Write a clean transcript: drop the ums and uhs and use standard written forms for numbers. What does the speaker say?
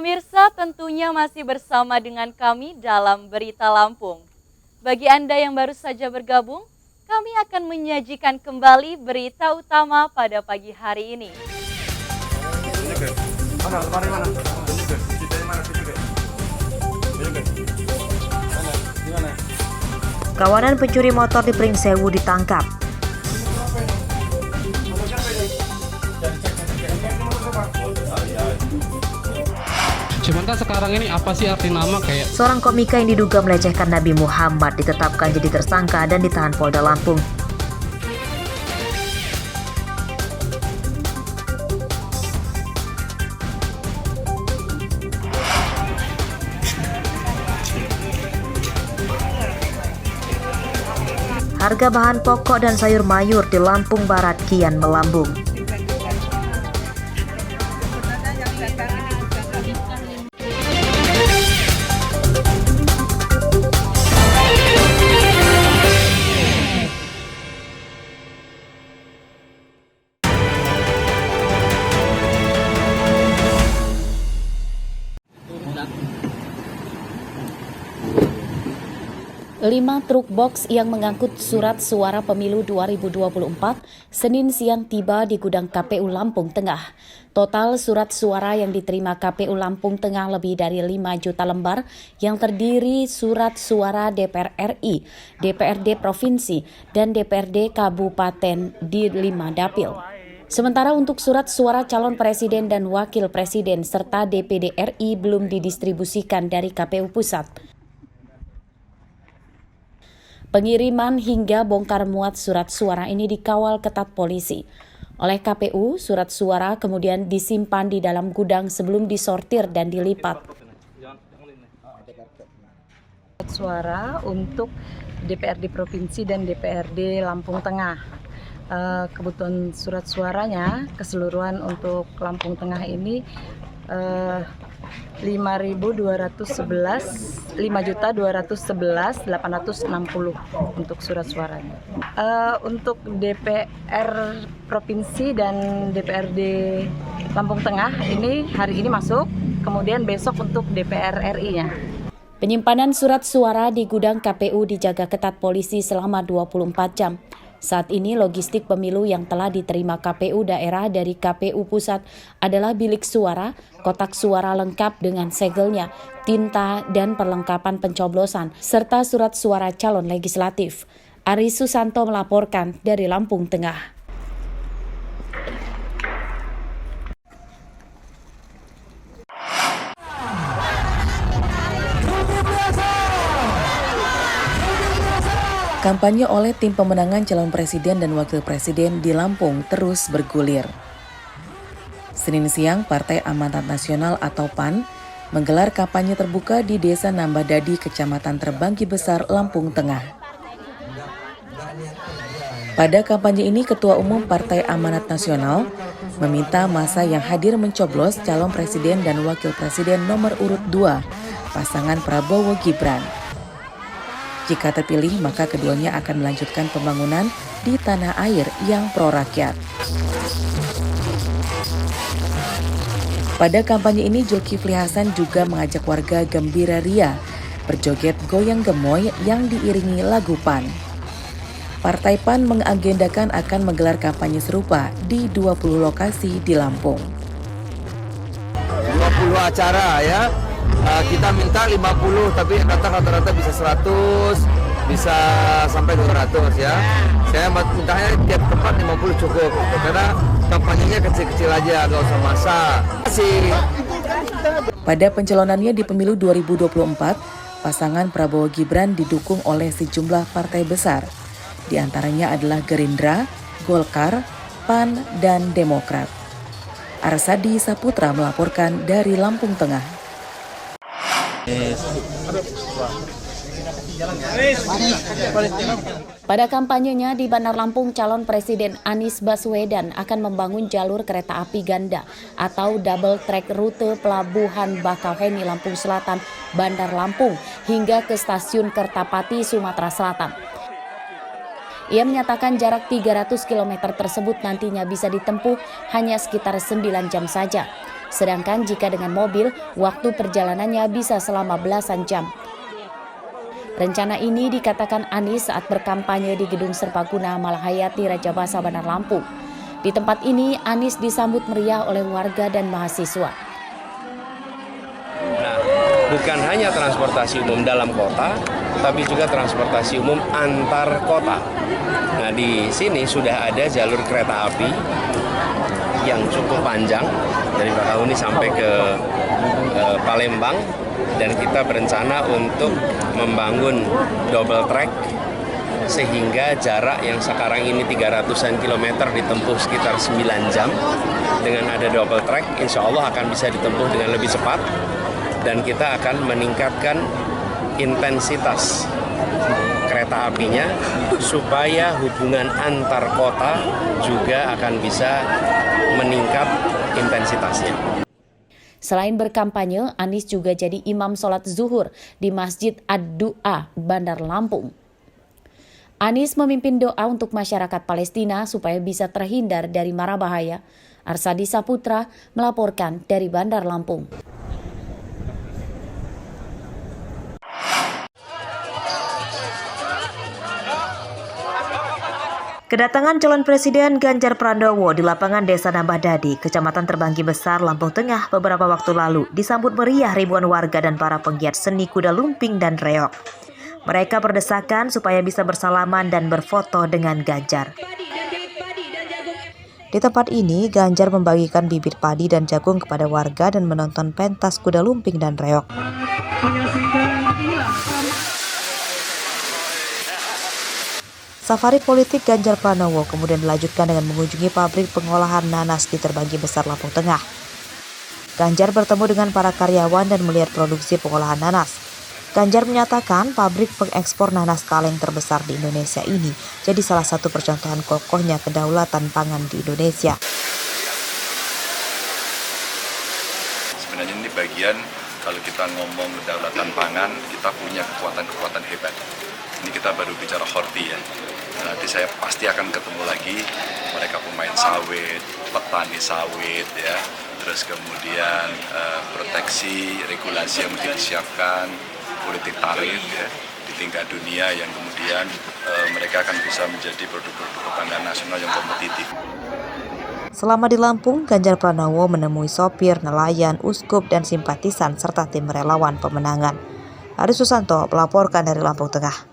Pemirsa, tentunya masih bersama dengan kami dalam Berita Lampung. Bagi Anda yang baru saja bergabung, kami akan menyajikan kembali berita utama pada pagi hari ini. Kawanan pencuri motor di Pringsewu ditangkap. Cuman kan sekarang ini apa sih arti nama kayak? Seorang komika yang diduga melecehkan Nabi Muhammad ditetapkan jadi tersangka dan ditahan Polda Lampung. Harga bahan pokok dan sayur mayur di Lampung Barat kian melambung. Lima truk box yang mengangkut surat suara pemilu 2024 Senin siang tiba di gudang KPU Lampung Tengah. Total surat suara yang diterima KPU Lampung Tengah lebih dari 5 juta lembar yang terdiri surat suara DPR RI, DPRD Provinsi, dan DPRD Kabupaten di 5 dapil. Sementara untuk surat suara calon presiden dan wakil presiden serta DPD RI belum didistribusikan dari KPU Pusat. Pengiriman hingga bongkar muat surat suara ini dikawal ketat polisi. Oleh KPU, surat suara kemudian disimpan di dalam gudang sebelum disortir dan dilipat. Suara untuk DPRD Provinsi dan DPRD Lampung Tengah. Kebutuhan surat suaranya keseluruhan untuk Lampung Tengah ini 5.211.860 untuk surat suaranya. Untuk DPR Provinsi dan DPRD Lampung Tengah ini hari ini masuk, kemudian besok untuk DPR RI-nya. Penyimpanan surat suara di gudang KPU dijaga ketat polisi selama 24 jam. Saat ini logistik pemilu yang telah diterima KPU daerah dari KPU Pusat adalah bilik suara, kotak suara lengkap dengan segelnya, tinta dan perlengkapan pencoblosan, serta surat suara calon legislatif. Ari Susanto melaporkan dari Lampung Tengah. Kampanye oleh tim pemenangan calon presiden dan wakil presiden di Lampung terus bergulir. Senin siang, Partai Amanat Nasional atau PAN menggelar kampanye terbuka di Desa Nambadadi, Kecamatan Terbanggi Besar, Lampung Tengah. Pada kampanye ini, Ketua Umum Partai Amanat Nasional meminta massa yang hadir mencoblos calon presiden dan wakil presiden nomor urut 2, pasangan Prabowo Gibran. Jika terpilih, maka keduanya akan melanjutkan pembangunan di tanah air yang pro-rakyat. Pada kampanye ini, Zulkifli Hasan juga mengajak warga gembira ria, berjoget goyang gemoy yang diiringi lagu PAN. Partai PAN mengagendakan akan menggelar kampanye serupa di 20 lokasi di Lampung. 20 acara ya. Kita minta 50, tapi rata-rata bisa 100, bisa sampai 200 ya. Saya mintanya tiap tempat 50 cukup, karena kampanyenya kecil-kecil aja, gak usah masak. Pada pencalonannya di pemilu 2024, pasangan Prabowo Gibran didukung oleh sejumlah partai besar. Di antaranya adalah Gerindra, Golkar, PAN, dan Demokrat. Arsadi Saputra melaporkan dari Lampung Tengah. Pada kampanyenya di Bandar Lampung, calon Presiden Anies Baswedan akan membangun jalur kereta api ganda atau double track rute Pelabuhan Bakauheni Lampung Selatan, Bandar Lampung hingga ke Stasiun Kertapati, Sumatera Selatan. Ia menyatakan jarak 300 km tersebut nantinya bisa ditempuh hanya sekitar 9 jam saja. Sedangkan jika dengan mobil, waktu perjalanannya bisa selama belasan jam. Rencana ini dikatakan Anies saat berkampanye di Gedung Serbaguna Malahayati Rajabasa Bandar Lampung. Di tempat ini, Anies disambut meriah oleh warga dan mahasiswa. Bukan hanya transportasi umum dalam kota, tapi juga transportasi umum antar kota. Nah, di sini sudah ada jalur kereta api yang cukup panjang dari Bakahuni sampai ke Palembang, dan kita berencana untuk membangun double track sehingga jarak yang sekarang ini 300-an kilometer ditempuh sekitar 9 jam. Dengan ada double track, insya Allah akan bisa ditempuh dengan lebih cepat. Dan kita akan meningkatkan intensitas kereta apinya supaya hubungan antar kota juga akan bisa meningkat intensitasnya. Selain berkampanye, Anies juga jadi imam sholat zuhur di Masjid Ad-Du'a, Bandar Lampung. Anies memimpin doa untuk masyarakat Palestina supaya bisa terhindar dari mara bahaya. Arsadi Saputra melaporkan dari Bandar Lampung. Kedatangan calon Presiden Ganjar Pranowo di lapangan Desa Nambah Dadi, Kecamatan Terbanggi Besar, Lampung Tengah beberapa waktu lalu disambut meriah ribuan warga dan para penggiat seni kuda lumping dan reog. Mereka berdesakan supaya bisa bersalaman dan berfoto dengan Ganjar. Di tempat ini, Ganjar membagikan bibit padi dan jagung kepada warga dan menonton pentas kuda lumping dan reog. Safari politik Ganjar Pranowo kemudian dilanjutkan dengan mengunjungi pabrik pengolahan nanas di Terbanggi Besar, Lampung Tengah. Ganjar bertemu dengan para karyawan dan melihat produksi pengolahan nanas. Ganjar menyatakan pabrik pengekspor nanas kaleng terbesar di Indonesia ini jadi salah satu percontohan kokohnya kedaulatan pangan di Indonesia. Sebenarnya ini bagian kalau kita ngomong kedaulatan pangan, kita punya kekuatan-kekuatan hebat. Ini kita baru bicara horti ya. Nanti saya pasti akan ketemu lagi mereka pemain sawit, petani sawit ya. Terus kemudian proteksi, regulasi yang mesti disiapkan, politik tarif ya di tingkat dunia yang kemudian mereka akan bisa menjadi produk-produk kebanggaan nasional yang kompetitif. Selama di Lampung, Ganjar Pranowo menemui sopir, nelayan, uskup, dan simpatisan serta tim relawan pemenangan. Ari Susanto melaporkan dari Lampung Tengah.